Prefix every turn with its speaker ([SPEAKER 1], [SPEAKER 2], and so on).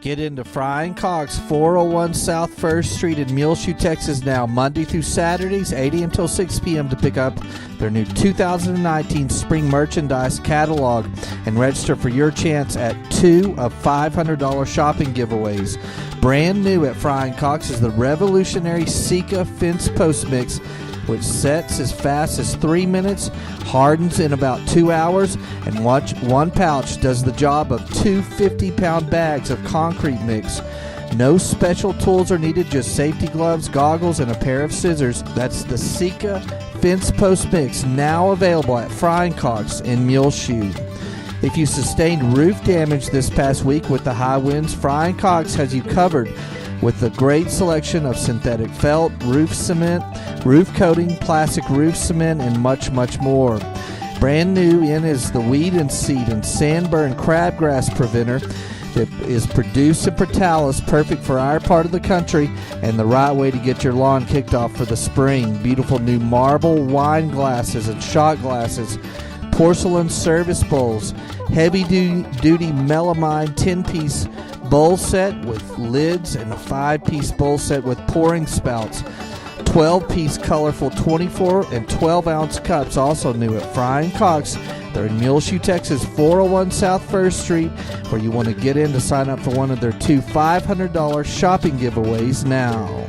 [SPEAKER 1] Get into Frying Cox, 401 South 1st Street in Muleshoe, Texas now, Monday through Saturdays, 8 a.m. till 6 p.m. to pick up their new 2019 spring merchandise catalog and register for your chance at 2 of $500 shopping giveaways. Brand new at Frying Cox is the revolutionary Sika fence post mix, which sets as fast as 3 minutes, hardens in about 2 hours, and one pouch does the job of two 50-pound bags of concrete mix. No special tools are needed, just safety gloves, goggles, and a pair of scissors. That's the Sika fence post mix, now available at Frying Cox in Muleshoe. If you sustained roof damage this past week with the high winds, Frying Cox has you covered with a great selection of synthetic felt, roof cement, roof coating, plastic roof cement, and much, much more. Brand new in is the weed and seed and sandburn crabgrass preventer that is produced in Portales, perfect for our part of the country and the right way to get your lawn kicked off for the spring. Beautiful new marble wine glasses and shot glasses, porcelain service bowls, heavy-duty melamine 10-piece bowl set with lids and a 5-piece bowl set with pouring spouts. 12-piece colorful 24 and 12-ounce cups, also new at Frying Cox. They're in Muleshoe, Texas, 401 South 1st Street, where you want to get in to sign up for one of their two $500 shopping giveaways now.